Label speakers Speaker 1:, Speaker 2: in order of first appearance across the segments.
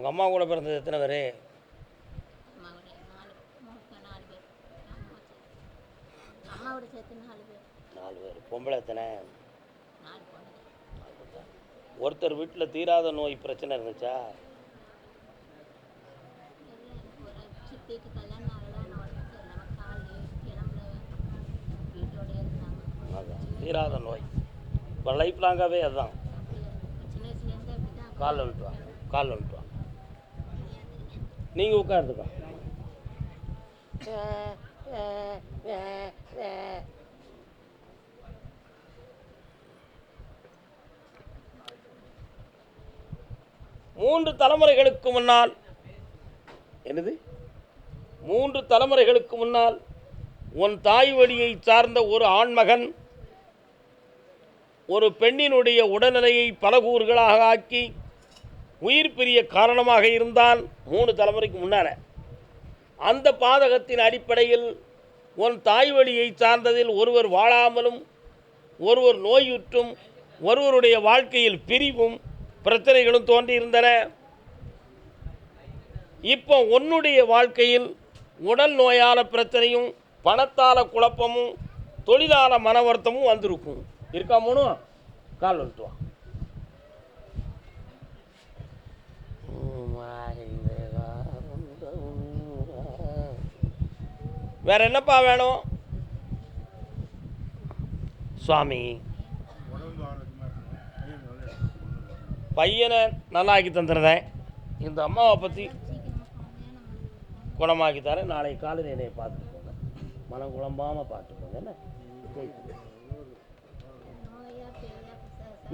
Speaker 1: உங்கள் அம்மா கூட பிறந்தது எத்தனை பேர்? நாலு பேர். பொம்பளை எத்தனை? ஒருத்தர் வீட்டில் தீராத நோய் பிரச்சனை இருந்துச்சா? தீராத நோய் இப்போ லைஃப் லாங்காகவே அதுதான். காலில் விட்டுவாங்க, காலில் விட்டுவாங்க. நீங்கள் உட்காந்துக்கோ. மூன்று தலைமுறைகளுக்கு முன்னால், என்னது 3 தலைமுறைகளுக்கு முன்னால் உன் தாய் வழியை சார்ந்த ஒரு ஆண்மகன் ஒரு பெண்ணினுடைய உடல்நிலையை பல கூறுகளாக ஆக்கி உயிர் பிரிய காரணமாக இருந்தால் 3 தலைமுறைக்கு முன்னால் அந்த பாதகத்தின் அடிப்படையில் உன் தாய் வழியை சார்ந்ததில் ஒருவர் வாழாமலும் ஒருவர் நோயுற்றும் ஒருவருடைய வாழ்க்கையில் பிரிவும் பிரச்சனைகளும் தோன்றியிருந்தன. இப்போ உன்னுடைய வாழ்க்கையில் உடல் நோயால பிரச்சனையும் பணத்தால குழப்பமும் தொழிலாள மன வருத்தமும் வந்திருக்கும். இருக்கா? 3 கால் வந்துட்டுவான். வேற என்னப்பா வேணும் சுவாமி? பையனை நல்லாக்கி தந்துடுறேன். இந்த அம்மாவை பற்றி குணமாக்கி தரேன். நாளை காலையில் என்னை பார்த்துட்டு போங்க, மனம் குழம்பாமல் பார்த்துக்கோங்க. என்ன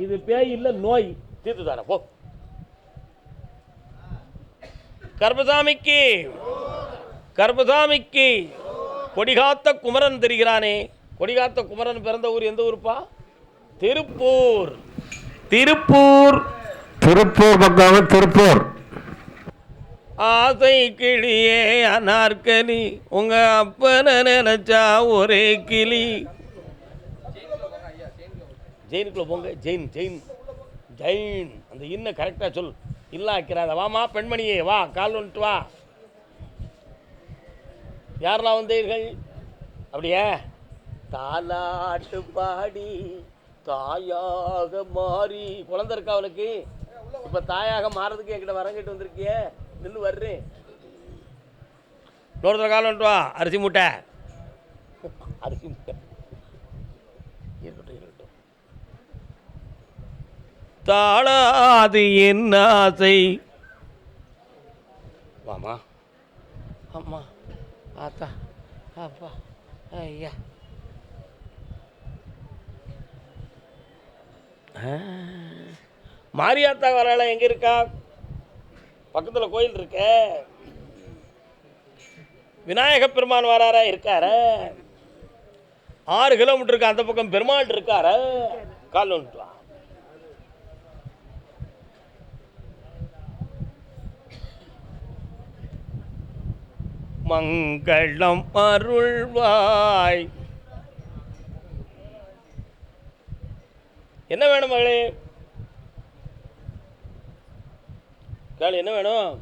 Speaker 1: இது பேய் இல்லை, நோய். தீர்த்து தரேன் போ. கர்பசாமிக்கு கர்பசாமிக்கு கொடிகாத்த குமரன் தெரிகிறானே. கொடிகாத்த குமரன் பிறந்த ஊர் எந்த ஊருப்பா? திருப்பூர். திருப்பூர் திருப்பூர் பக்கம் திருப்பூர். ஆசை கிளியே அனார்கலி உங்க அப்பனை நினைச்சா ஒரே கிளி. ஜெயினுக்குள்ள போங்க. ஜெயின் ஜெயின் ஜெயின் அந்த இன்னும் கரெக்டாக சொல். இல்லா ஆக்கிறாத. வாமா பெண்மணியே, வா, கால் வந்துட்டு வா. யாரெல்லாம் வந்தீர்கள்? அப்படியே தாலாட்டு பாடி தாயாக மாறி. குழந்தை இருக்கா அவளுக்கு? இப்போ தாயாக மாறதுக்கு என்கிட்ட வரங்கிட்டு வந்திருக்கிய. நின்று வர்றேன். இன்னொருத்தர கால் வந்துட்டு வா. அரிசி மூட்டை. அரிசி மூட்டை இருக்கட்டும் இருக்கட்டும். தாளாது என் ஆசை. வாமா. அம்மா, ஆத்தா, அப்பா, ஐயா. மாரியாத்தா வரால எங்கே இருக்கா? பக்கத்தில் கோயில் இருக்க. விநாயக பெருமான் வராரா? இருக்கார. 6 கிலோமீட்டருக்கு அந்த பக்கம் பெருமாள் இருக்கார. கால் வந்துட்டு வா. மங்களம் அருள்வாய். என்ன வேணும் மகளே? கால் என்ன வேணும்?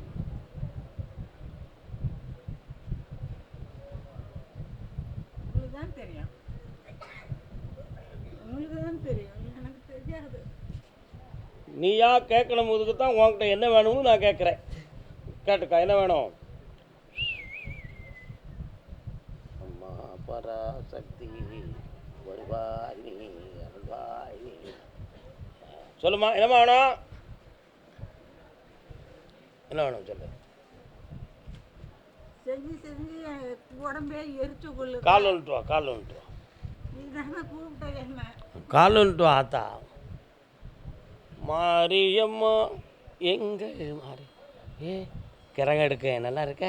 Speaker 1: நீயா கேட்கணும். இதுக்கு தான் உன்கிட்ட என்ன வேணும்னு நான் கேட்குறேன். கேட்டுக்கா, என்ன வேணும்? அம்மா பராசக்தி வருவாய் நீ அருள்வாய் நீ. சொல்லுமா, என்ன வேணும்? என்ன வேணும் சொல்லு. உடம்பே எரிச்சு கொள்ளு. கால் வந்துட்டு வா. கால் வந்துட்டு வா. கால் வந்துட்டு வா. ஆத்தா மாரியம்மா எங்க மாறி கிறங்க எடுக்க நல்லா இருக்க.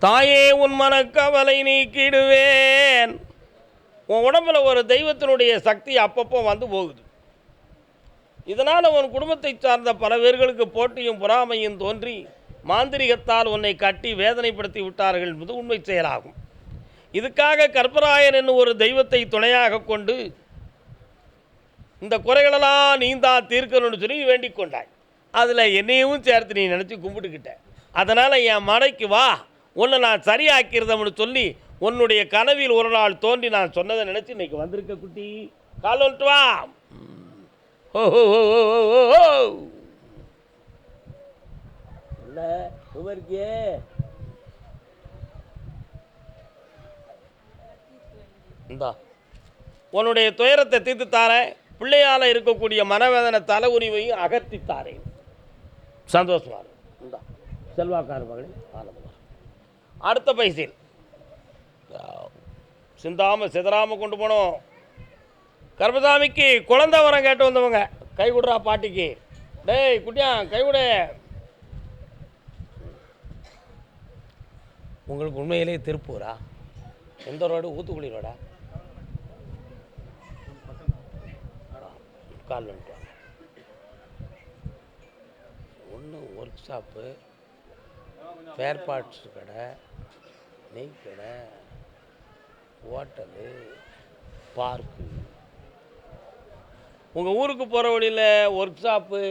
Speaker 1: தாயே உன் மனக்கவலை நீக்கிடுவேன். உன் உடம்புல ஒரு தெய்வத்தினுடைய சக்தி அப்பப்போ வந்து போகுது. இதனால் உன் குடும்பத்தை சார்ந்த பல பேர்களுக்கு போட்டியும் பொறாமையும் தோன்றி மாந்திரிகத்தால் உன்னை கட்டி வேதனைப்படுத்தி விட்டார்கள் என்பது உண்மை செயலாகும். இதுக்காக கற்பராயன் என்னும் ஒரு தெய்வத்தை துணையாக கொண்டு இந்த குறைகளெல்லாம் நீ தான் தீர்க்கணும்னு சொல்லி வேண்டிக் கொண்டாய். அதில் என்னையும் சேர்த்து நீ நினச்சி கும்பிட்டுக்கிட்ட. அதனால் என் மனைக்கு வா, உன்னை நான் சரியாக்கிறதம்னு சொல்லி உன்னுடைய கனவில் ஒரு நாள் தோன்றி நான் சொன்னதை நினச்சி இன்னைக்கு வந்திருக்க குட்டி. கால் வந்துட்டு வா. ஓ இல்லை இருக்கே. இந்தா உன்னுடைய துயரத்தை தீர்த்து தாரேன். பிள்ளையால் இருக்கக்கூடிய மனவேதனை தலை உரிவையும் அகற்றித்தாரேன். சந்தோஷமா இந்தா செல்வாக்கார மகளே ஆனந்தமா. அடுத்த பைசில் சிந்தாமல் சிதறாமல் கொண்டு போனோம். கர்மசாமிக்கு குழந்தை வரம் கேட்டு வந்தவங்க கை விடுறா பாட்டிக்கு. டேய் குட்டியா கை விடு. உங்களுக்கு உண்மையிலே திருப்பூரா? எந்த ரோடு? ஊத்துக்குளி ரோடா? கால் வந்துட்டு ஒன்று ஒர்க் ஷாப்பு, ஸ்பேர் பார்ட்ஸ் கடை, நெய் கடை, ஹோட்டலு, பார்க்கு. உங்கள் ஊருக்கு போகிற வழியில் ஒர்க் ஷாப்பு,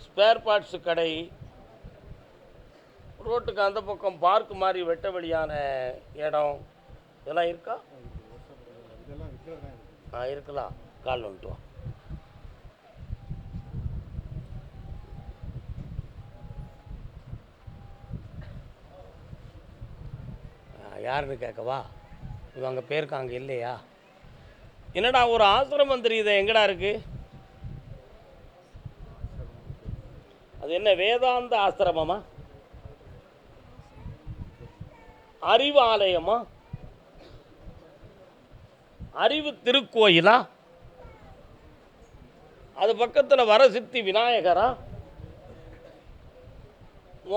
Speaker 1: ஸ்பேர் பார்ட்ஸு கடை, ரோட்டுக்கு அந்த பக்கம் பார்க்கு மாதிரி வெட்ட வெளியான இடம் இதெல்லாம் இருக்கா? இருக்கலாம். கால் வந்துட்டு வா. யாருன்னு கேட்கவா? இவங்க பேருக்கு அங்கே இல்லையா? என்னடா ஒரு ஆசிரமம் தெரியுது, எங்கடா இருக்கு? அது என்ன வேதாந்த ஆசிரமமா? அறிவு ஆலயமா? அறிவு திருக்கோயிலா? அது பக்கத்தில் வரசித்தி விநாயகரா?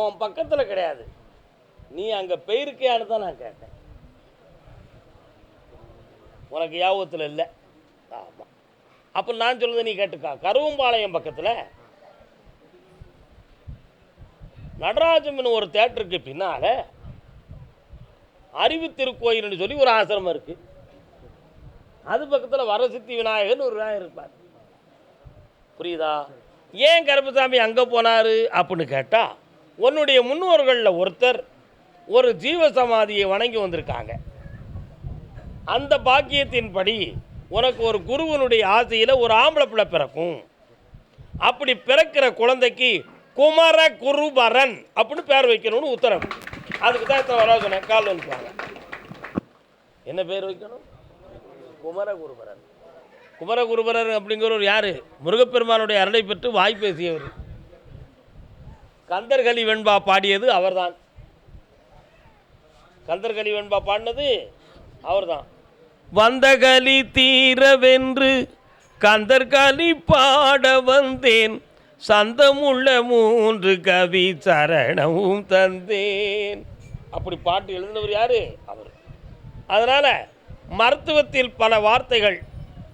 Speaker 1: உன் பக்கத்தில் கிடையாது. நீ அங்கே போயிருக்கியான்னு தான் நான் கேட்டேன். உனக்கு யாபத்தில் இல்லை. ஆமாம். அப்போ நான் சொல்லுறது நீ கேட்டுக்கா. கருவம்பாளையம் பக்கத்தில் நடராஜம்னு ஒரு தேட்டருக்கு பின்னால் அறிவு திருக்கோயில்னு சொல்லி ஒரு ஆசிரமம் இருக்குது. அது பக்கத்தில் வரசித்தி விநாயகர்னு ஒரு விநாயகர் இருப்பார். புரியுதா? ஏன் கருப்பசாமி அங்கே போனார் அப்படின்னு கேட்டால், உன்னுடைய முன்னோர்களில் ஒருத்தர் ஒரு ஜீவசமாதியை வணங்கி வந்திருக்காங்க. அந்த பாக்கியத்தின்படி உனக்கு ஒரு குருவனுடைய ஆசையில் ஒரு ஆம்பளை பிள்ளை பிறக்கும். அப்படி பிறக்கிற குழந்தைக்கு குமர குருபரன் அப்படின்னு பேர் வைக்கணும்னு உத்தரவு. அதுக்கு தான் இத்தனை வர சொன்னேன். கால் வந்துப்பாங்க. என்ன பேர் வைக்கணும்? குமரகுருபரன். குமரகுருபரன் அப்படிங்கிறவர் யார்? முருகப்பெருமானுடைய அருளை பெற்று வாய் பேசியவர். கந்தர்களி வெண்பா பாடியது அவர்தான். கந்தர்களி வெண்பா பாடினது அவர்தான். வந்தகளி தீரவென்று கந்தர்களி பாட வந்தேன், சந்தமுள்ள 3 கவி சரணமும் தந்தேன். அப்படி பாட்டு எழுதினவர் யார்? அவர். அதனால் மருத்துவத்தில் பல வார்த்தைகள்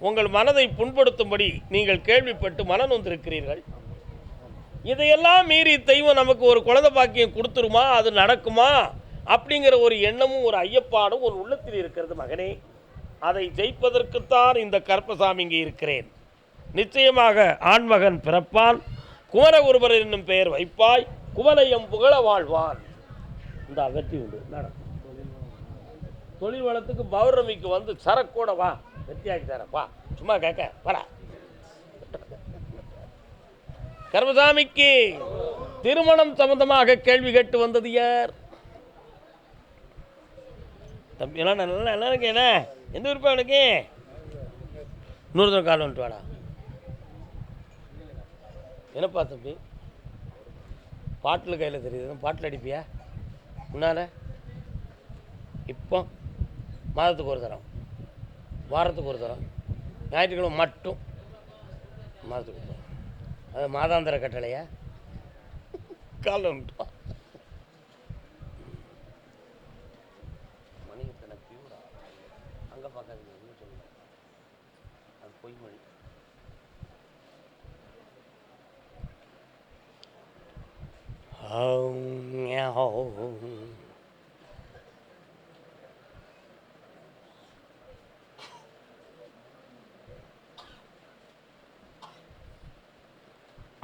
Speaker 1: உங்கள் மனதை புண்படுத்தும்படி நீங்கள் கேள்விப்பட்டு மனம் வந்திருக்கிறீர்கள். இதையெல்லாம் மீறி தெய்வம் நமக்கு ஒரு குழந்தை பாக்கியம் கொடுத்துருமா, அது நடக்குமா அப்படிங்கிற ஒரு எண்ணமும் ஒரு ஐயப்பாடும் ஒரு உள்ளத்தில் இருக்கிறது மகனே. அதை ஜெயிப்பதற்குத்தான் இந்த கருப்பசாமி இங்கே இருக்கிறேன். நிச்சயமாக ஆண்மகன் பிறப்பான். குமரகுருபர் என்னும் பெயர் வைப்பாய். குவலயம் புகழ வாழ்வான். இந்த வெற்றி உண்டு. நடக்கும். தொழில் வளத்துக்கு பௌர்ணமிக்கு வந்து சரக்கூட வா, வெற்றியாக்கி தரப்பா. சும்மா கேட்க வரா. கருப்பசாமிக்கு திருமணம் சம்பந்தமாக கேள்வி கேட்டு வந்தது யார்? தம்பி எல்லாம் நல்லா நல்லா இருக்கு. என்ன எந்த விருப்பம் எனக்கு? 100 கால் வந்துட்டு வாடா. என்னப்பா தம்பி பாட்டில் கையில் தெரியுது, பாட்டில் அடிப்பியா? முன்னால் இப்போ மாதத்துக்கு ஒரு தரம், வாரத்துக்கு ஒரு தரம், ஞாயிற்றுக்கிழமை மட்டும் மாதத்துக்கு ஒரு தரம். அது மாதாந்திர கட்டளையா? காலம் உண்டுப்பா. மணி எத்தனை பியூரா அங்கே பார்க்காதீங்க, இன்னும் சொல்லுங்க. அது பொய்மொழி.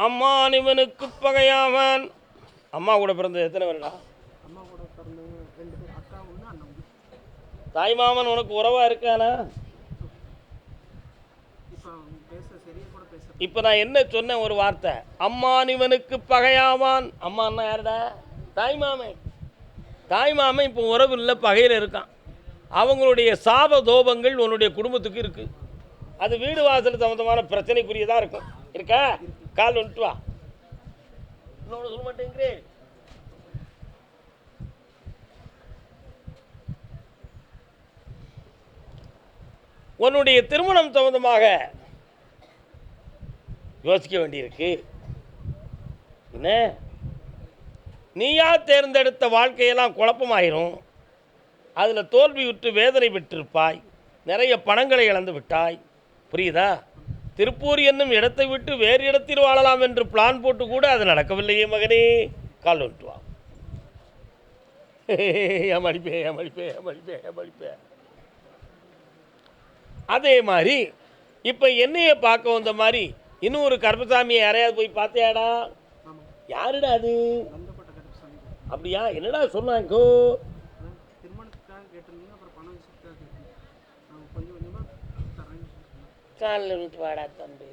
Speaker 1: அம்மான் இவனுக்கு பகையாவான். அம்மா கூட பிறந்தது எத்தனை பேருடா?
Speaker 2: அம்மா கூட பிறந்தவங்க 2 பேர், அக்கா ஒன்று அண்ணன் ஒன்று.
Speaker 1: தாய்மாமன் உனக்கு உறவா இருக்கானா?
Speaker 2: இப்போ அவங்க பேச சரியாக கூட பேச.
Speaker 1: இப்போ நான் என்ன சொன்னேன் ஒரு வார்த்தை, அம்மான் இவனுக்கு பகையாவான். அம்மான்னா யாருடா? தாய்மாமன். தாய்மாமன் இப்போ உறவு இல்லை, பகையில் இருக்கான். அவங்களுடைய சாப தோபங்கள் உன்னுடைய குடும்பத்துக்கு இருக்குது. அது வீடு வாசல் சம்மந்தமான பிரச்சனைக்குரியதாக இருக்கும். இருக்கா? கால் வந்துட்டு வா. இன்னொன்று சொல்ல மாட்டேங்கிறேன். உன்னுடைய திருமணம் சம்பந்தமாக யோசிக்க வேண்டியிருக்கு. என்ன, நீயா தேர்ந்தெடுத்த வாழ்க்கையெல்லாம் குழப்பமாயிரும். அதில் தோல்வி விட்டு வேதனை பெற்றிருப்பாய். நிறைய பணங்களை இழந்து விட்டாய். புரியுதா? திருப்பூர் என்னும் இடத்தை விட்டு வேறு இடத்தில் வாழலாம் என்று பிளான் போட்டு கூட அது நடக்கவில்லையே மகனே. கால் வந்துட்டு வா. மடிப்பே. அதே மாதிரி இப்போ என்னைய பார்க்க வந்த மாதிரி இன்னொரு கருப்பசாமியை யாரையாவது போய் பார்த்தியாடா? யாருடா அது? அப்படியா? என்னடா சொன்னாங்கோ?
Speaker 2: திருமணத்துக்காக கேட்டிருந்தீங்க, அப்புறம் பணம் விஷயத்துக்காக கேட்டீங்க. நான் கொஞ்சம் கொஞ்சமாக தரேன்.
Speaker 1: காலில் விட்டு வாடா தம்பி.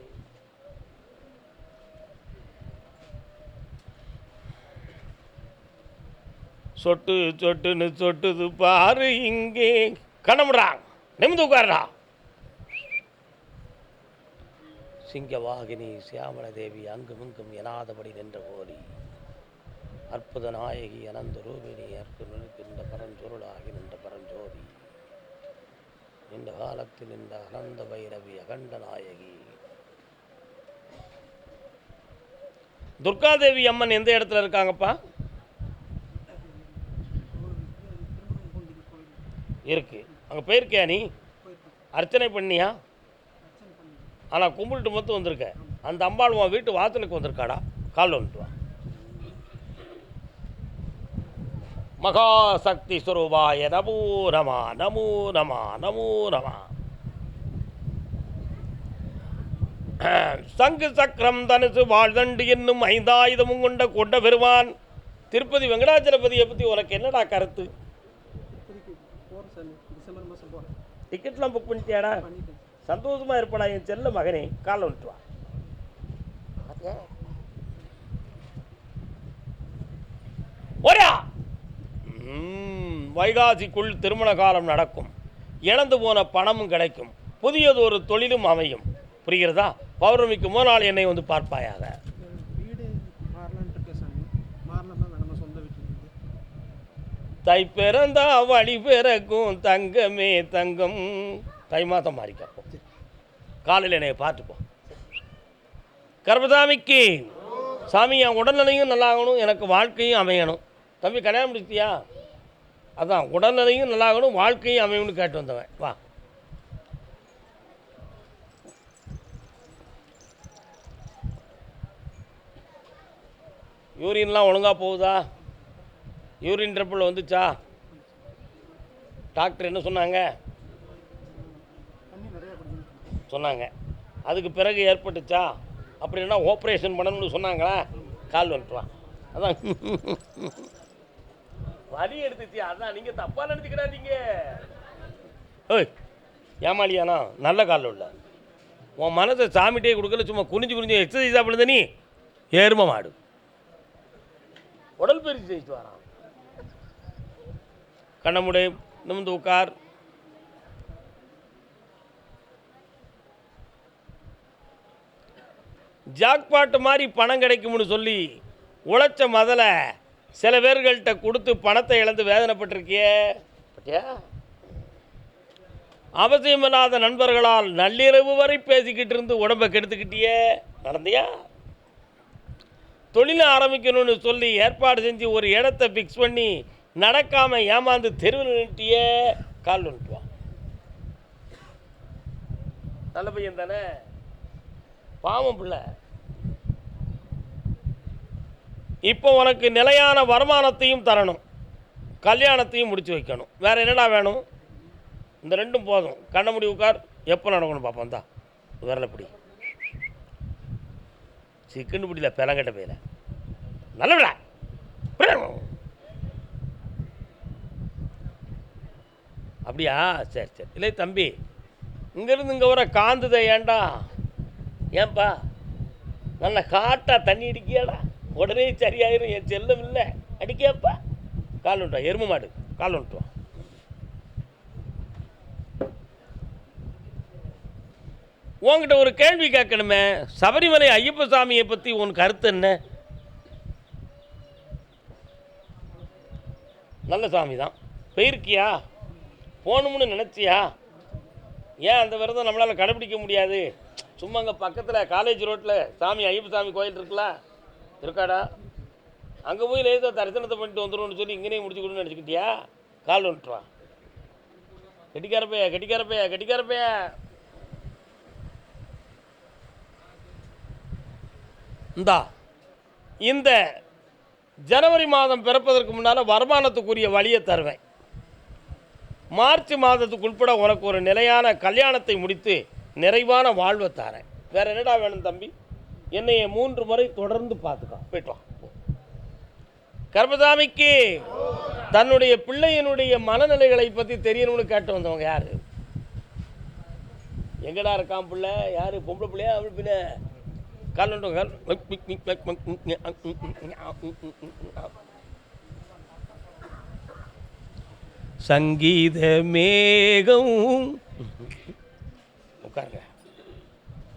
Speaker 1: சொட்டு சொட்டுன்னு சொட்டுது பாரு இங்கே. கணமுடா, நிமிந்து உட்காருடா. சிங்கவாகினி சியாமல தேவி அங்குமிங்கும் எனாதபடி நின்ற போலி, அற்புத நாயகி அனந்த ரூபிணி அற்பு நிற்கின்ற பரஞ்சொருளாகி நின்ற பரஞ்சோதி, இந்த காலத்தில் இந்த அனந்த பைரவி அகண்ட நாயகி. துர்காதேவி அம்மன் எந்த இடத்துல இருக்காங்கப்பா? இருக்கு. அங்கே போயிருக்கியா நீ? அர்ச்சனை பண்ணியா? ஆனால் கும்பிட்டு மட்டும் வந்திருக்க. அந்த அம்பாள் உன் வீட்டு வாசலுக்கு வந்திருக்காடா. கால் வந்துட்டு வா. மகாசக்தி ஸ்வரூபாய நமோ நம நமோ நம நமோ நம. சங்கு சக்கரம் தனுசு வாழ்தண்டு என்னும் 5 ஆயுதமும் கொண்ட பெருமான் திருப்பதி வெங்கடாச்சலபதியை பற்றி உனக்கு என்னடா கருத்து?
Speaker 2: டிசம்பர் மாதம் போகிறேன்.
Speaker 1: டிக்கெட்லாம் புக் பண்ணிட்டியாடா? சந்தோஷமாக இருப்படா என் செல்ல மகனே. காலை வந்துட்டு வா. ஒரா வைகாசிக்குள் திருமண காலம் நடக்கும். இழந்து போன பணமும் கிடைக்கும். புதியதொரு தொழிலும் அமையும். புரிகிறதா? பௌர்ணமிக்கு முதல் என்னை வந்து பார்ப்பாயாக.
Speaker 2: வீடு மாறலான்ட்டு இருக்கேன் சாமி. மாறலாமா வேணாமா? சொந்த வீட்டில்
Speaker 1: தை பிறந்தா வழி பிறக்கும் தங்கமே தங்கம். தை மாதம் மாறிக்கப்போ காலையில் என்னை பார்த்துப்போம். கர்பசாமிக்கு சாமி என் உடல்நிலையும் நல்லாகணும், எனக்கு வாழ்க்கையும் அமையணும். தம்பி கல்யாணம் முடிச்சியா? அதான் உடல்நிலையும் நல்லாகணும், வாழ்க்கையும் அமையணும்னு கேட்டு வந்தவன். வா. யூரின்லாம் ஒழுங்காக போகுதா? யூரின் ட்ரிப்பிள் வந்துச்சா? டாக்டர் என்ன சொன்னாங்க? சொன்னாங்க. அதுக்கு பிறகு ஏற்பட்டுச்சா? அப்படின்னா ஆப்ரேஷன் பண்ணணும்னு சொன்னாங்களா? கால் வந்துட்டுவான். அதான் வலி எடுத்துச்சு. அதான் நீங்கள் தப்பாக நினச்சிக்கிறாதீங்க. ஓய் ஏமாளியானா? நல்ல காலில் உள்ள உன் மனசை சாமிட்டே கொடுக்கல, சும்மா குனிஞ்சு எக்ஸசைஸாக பண்ணுத. நீ ஏறும மாடு உடல் பயிற்சி செய்து வரான். கண்ணமுடை நிமிந்து உட்கார். ஜாக்பாட்டு மாதிரி பணம் கிடைக்கும்னு சொல்லி உழைச்ச முதல்ல சில பேர்கள்ட்ட கொடுத்து பணத்தை இழந்து வேதனைப்பட்டிருக்கியே பட்டியா? அவசியமில்லாத நண்பர்களால் நள்ளிரவு வரை பேசிக்கிட்டு இருந்து உடம்பை கெடுத்துக்கிட்டியே, நடந்தியா? தொழிலை ஆரம்பிக்கணும்னு சொல்லி ஏற்பாடு செஞ்சு ஒரு இடத்த ஃபிக்ஸ் பண்ணி நடக்காமல் ஏமாந்து தெருவில் நின்ட்டியே, கால் வந்துட்டுவான். நல்ல பையன் தானே, பாவம் பிள்ளை. இப்போ உனக்கு நிலையான வருமானத்தையும் தரணும், கல்யாணத்தையும் முடிச்சு வைக்கணும். வேறு என்னடா வேணும்? இந்த ரெண்டும் போதும். கண்ண முடி உட்கார். எப்போ நடக்கணும் பார்ப்போம் தான் விரலப்படி. சிக்கன் பிடில பெலங்கட்ட போயில நல்லவிடா. அப்படியா? சரி சரி. இல்லை தம்பி, இங்கேருந்து இங்கே வர காந்துதை ஏன்டா? ஏன்பா நல்ல காட்டா தண்ணி அடிக்கியாடா, உடனே சரியாயிரும். என் செல்லம் இல்லை அடிக்கப்பா. கால் விட்டுவா, எருமை மாடு கால் விட்டுவான். உங்ககிட்ட ஒரு கேள்வி கேட்கணுமே, சபரிமலை ஐயப்ப சாமியை பற்றி உன் கருத்து என்ன? நல்ல சாமி தான். போயிருக்கியா? போகணும்னு நினச்சியா? ஏன் அந்த விரதம் நம்மளால் கடைப்பிடிக்க முடியாது? சும்மா அங்கே பக்கத்தில் காலேஜ் ரோட்டில் சாமி ஐயப்ப சாமி கோயில் இருக்குல்ல, இருக்காடா, அங்கே போய் ஏதோ தரிசனத்தை பண்ணிட்டு வந்துடும்னு சொல்லி இங்கேயே முடிச்சு கொடுன்னு நினச்சிக்கிட்டியா? கால் வந்துட்டுவா. கெட்டிக்காரப்பையா கெட்டிக்காரப்பையா கெட்டிக்காரப்பையா. இந்தா, இந்த ஜனவரி மாதம் பிறப்பதற்கு முன்னால் வருமானத்துக்குரிய வழியை தருவேன். மார்ச் மாதத்துக்கு உட்பட உனக்கு ஒரு நிலையான கல்யாணத்தை முடித்து நிறைவான வாழ்வை தரேன். வேறு என்னடா வேணும் தம்பி? என்னைய 3 முறை தொடர்ந்து பார்த்துக்கோ. போய்ட்டு வா. கர்மசாமிக்கு தன்னுடைய பிள்ளையினுடைய மனநிலைகளை பற்றி தெரியணும்னு கேட்டு வந்தவங்க யார்? எங்கடா இருக்கான் பிள்ளை? யார்? பொம்பளை பிள்ளையா அவள் பிள்ளை? கால் சங்கீத மேகம். உட்காருங்க.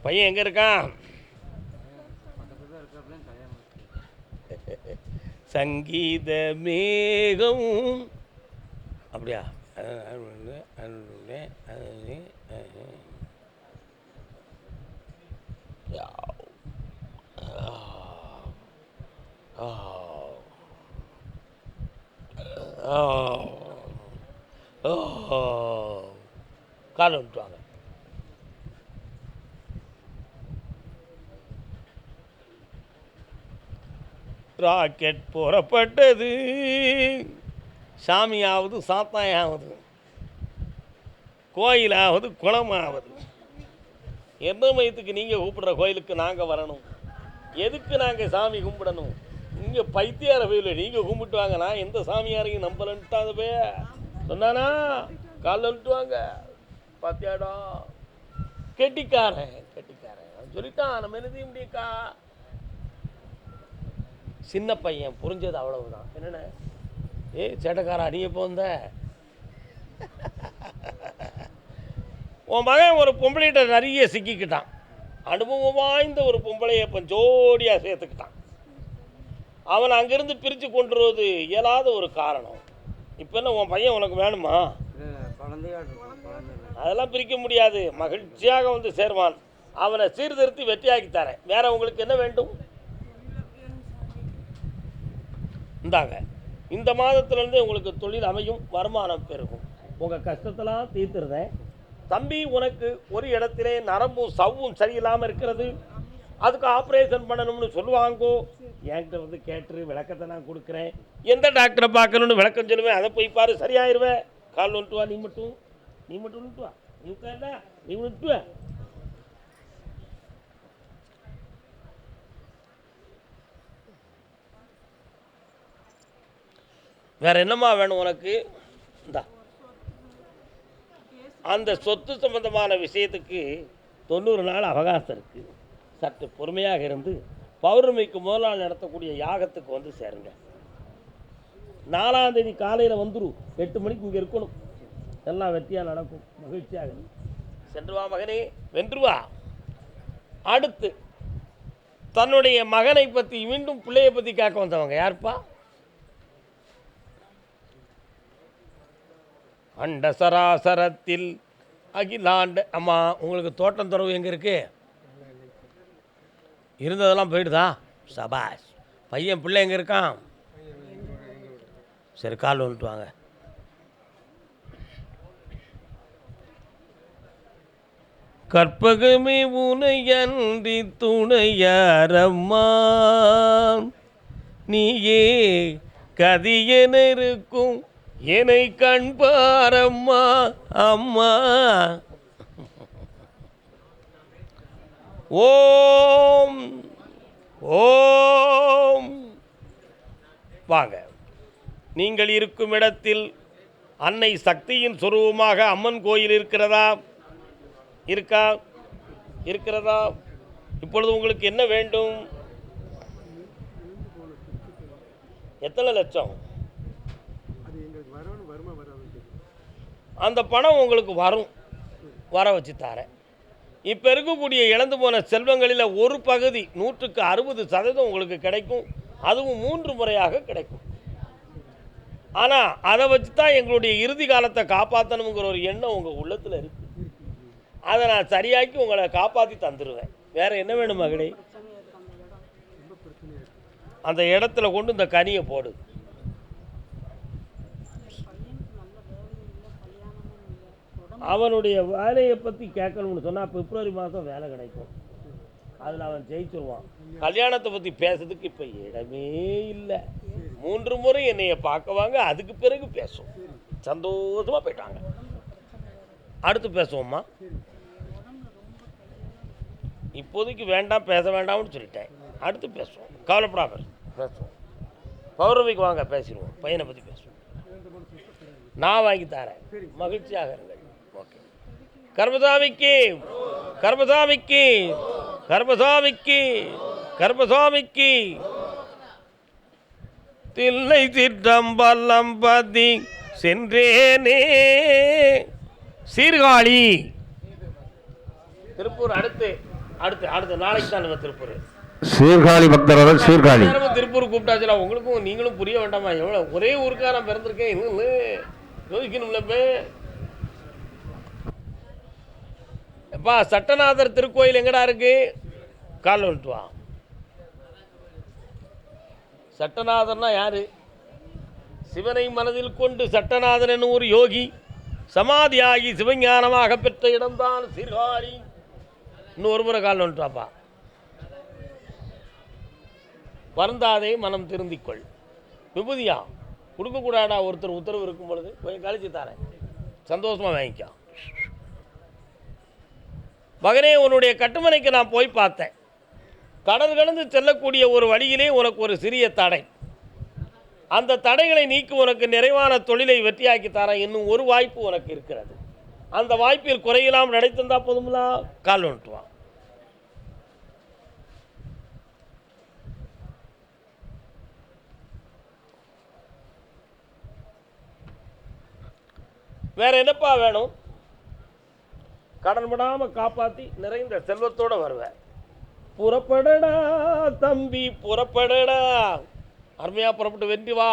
Speaker 1: பையன் எங்கே இருக்கான்? சங்கீத மேகம். அப்படியா? காலை விட்டுவாங்க. ராக்கெட் புறப்பட்டது. சாமியாவது சாத்தாயாவது, கோயிலாவது குளமாவது. எந்த மயத்துக்கு நீங்கள் கூப்பிடுற கோயிலுக்கு நாங்கள் வரணும்? எதுக்கு நாங்கள் சாமி கும்பிடணும்? இங்கே பைத்தியார கோயில் நீங்கள் கும்பிட்டு வாங்க. நான் எந்த சாமியாரையும் நம்பலன்ட்டாது பே சொன்னானா? காலில் விட்டுவாங்க. பாத்தியாடா, கெட்டிக்காரன் கெட்டிக்காரன் சொல்லிட்டான். நம்ம என்ன செய்ய முடியுக்கா? சின்ன பையன் புரிஞ்சது அவ்வளவுதான். என்னென்ன சேட்டக்காரா நீ எப்போ வந்த? உன் மகன் ஒரு பொம்பளைகிட்ட நிறைய சிக்கிக்கிட்டான். அனுபவம் வாய்ந்த ஒரு பொம்பளையை இப்போ ஜோடியாக சேர்த்துக்கிட்டான். அவனை அங்கேருந்து பிரித்து கொண்டு வருவது இயலாத ஒரு காரணம். இப்போ என்ன உன் பையன் உனக்கு வேணுமா? அதெல்லாம் பிரிக்க முடியாது. மகிழ்ச்சியாக வந்து சேர்வான். அவனை சீர்திருத்தி வெற்றியாக்கி தரேன். வேற உங்களுக்கு என்ன வேண்டும்? இந்தாங்க, இந்த மாதத்துலேருந்து உங்களுக்கு தொழில் அமையும், வருமானம் பெருகும். உங்கள் கஷ்டத்தெல்லாம் தீர்த்துருந்தேன் தம்பி. உனக்கு ஒரு இடத்திலே நரம்பும் சவ்வும் சரியில்லாமல் இருக்கிறது. அதுக்கு ஆப்ரேஷன் பண்ணணும்னு சொல்லுவாங்கோ. என்கிட்ட வந்து கேட்டு விளக்கத்தை நான் கொடுக்குறேன். எந்த டாக்டரை பார்க்கணுன்னு விளக்கம் சொல்லுவேன். அதை போய் பாரு, சரியாயிருவேன். கால் வந்துட்டு வா. நீ மட்டும் வந்துட்டு வா. நீ உட்காண்டா, நீ விட்டு வா. வேற என்னம்மா வேணும் உனக்கு? இந்தா, அந்த சொத்து சம்பந்தமான விஷயத்துக்கு 90 நாள் அவகாசம் இருக்குது. சற்று பொறுமையாக இருந்து பௌர்ணமிக்கு முதல் நாள் நடத்தக்கூடிய யாகத்துக்கு வந்து சேருங்க. 4ஆம் தேதி காலையில் வந்துடும். 8 மணிக்கு இங்கே இருக்கணும். எல்லாம் வெற்றியாக நடக்கும். மகிழ்ச்சியாக சென்று வா மகனே, வென்றுவா. அடுத்து தன்னுடைய மகனை பற்றி மீண்டும் பிள்ளையை பற்றி கேட்க வந்தவங்க யாருப்பா? அண்ட சராசரத்தில் அகிலாண்ட. அம்மா, உங்களுக்கு தோட்டம் துறவு எங்கே இருக்கு? இருந்ததெல்லாம் போயிடுதா? சபாஷ். பையன் பிள்ளை எங்கே இருக்கான்? சரி, கால் வந்துட்டு வாங்க. கற்பகமே உனையன்றி துணையாரம்மா, நீயே கதியென இருக்கும் என்னை கண்பாரம்மா அம்மா. ஓம் ஓம். வாங்க. நீங்கள் இருக்கும் இடத்தில் அன்னை சக்தியின் சொரூபமாக அம்மன் கோயில் இருக்கிறதா? இருக்கா? இருக்கிறதா? இப்பொழுது உங்களுக்கு என்ன வேண்டும்? எத்தனை லட்சம்? அந்த பணம் உங்களுக்கு வரும், வர வச்சு தரேன். இப்போ இருக்கக்கூடிய இழந்து போன செல்வங்களில் ஒரு பகுதி 160% உங்களுக்கு கிடைக்கும். அதுவும் 3 முறையாக கிடைக்கும். ஆனால் அதை வச்சு தான் எங்களுடைய இறுதி காலத்தை காப்பாற்றணுங்கிற ஒரு எண்ணம் உங்கள் உள்ளத்தில் இருக்குது. அதை நான் சரியாக்கி உங்களை காப்பாற்றி தந்துடுவேன். வேறு என்ன வேணும் மகளே? அந்த இடத்துல கொண்டு இந்த கனியை போடு. அவனுடைய வேலையை பற்றி கேட்கணும்னு சொன்னால் பிப்ரவரி மாதம் வேலை கிடைக்கும். அதில் அவன் ஜெயிச்சிருவான். கல்யாணத்தை பற்றி பேசுறதுக்கு இப்போ இடமே இல்லை. 3 முறை என்னைய பார்க்குவாங்க, அதுக்கு பிறகு பேசுவோம். சந்தோஷமாக போயிட்டாங்க. அடுத்து பேசுவோம்மா. இப்போதைக்கு வேண்டாம், பேச வேண்டாம்னு சொல்லிட்டேன். அடுத்து பேசுவோம், கவலைப்படாம பேசுவோம். பௌர்ணமிக்கு வாங்க, பேசிடுவோம். பையனை பற்றி பேசுவோம். நான் வாங்கி தரேன், மகிழ்ச்சியாக இருங்கள். ஓகே. கர்மசாமிக்கு கர்மசாமிக்கு கர்மசாமிக்கு கர்மசாமிக்கு தில்லை சிற்றம்பலம் பதி சென்றேனே. சீர்காழி திருப்பூர். அடுத்து அடுத்து அடுத்து நாளைக்கு தான் நம்ம திருப்பூர்.
Speaker 3: சீர்காழி பக்தர்கள் சீர்காழி
Speaker 1: திருப்பூர் கூப்பிட்டாச்சுல. உங்களுக்கும் நீங்களும் புரிய வேண்டாமா? எவ்வளோ ஒரே ஊருக்காரன் பிறந்திருக்கேன், இன்னும் யோசிக்கணும்ல. எப்பா சட்டநாதர் திருக்கோயில் எங்கடா இருக்கு? காலில் வந்துட்டு வா. சட்டநாதர்னா யாரு? சிவனை மனதில் கொண்டு சட்டநாதன் என்னும் ஒரு யோகி சமாதியாகி சிவஞானமாக பெற்ற இடம்தான் சீர்காழி. இன்னும் ஒரு முறை காலில் வந்துட்டு வாப்பா. வருந்தாதே மனம் திருந்திக்கொள். விபூதியா கொடுக்கக்கூடாடா? ஒருத்தர் உத்தரவு இருக்கும் பொழுது கொஞ்சம் கழிச்சு தரேன், சந்தோஷமாக வாங்கிக்கோ. மகனே, உன்னுடைய கட்டுமனைக்கு நான் போய் பார்த்தேன். கடல் கடந்து செல்லக்கூடிய ஒரு வழியிலே உனக்கு ஒரு சிறிய தடை. அந்த தடைகளை நீக்கி உனக்கு நிறைவான தொழிலை வெற்றியாக்கி தரேன். இன்னும் ஒரு வாய்ப்பு உனக்கு இருக்கிறது. அந்த வாய்ப்பில் குறையெல்லாம் நடைத்தந்தா போதுங்களா? கால் வந்துட்டுவான். வேற என்னப்பா வேணும்? கடன்படாமல் காப்பாற்றி நிறைந்த செல்வத்தோடு வருவேன். புறப்படடா தம்பி, புறப்படடா. அருமையாக புறப்பட்டு வென்றி வா.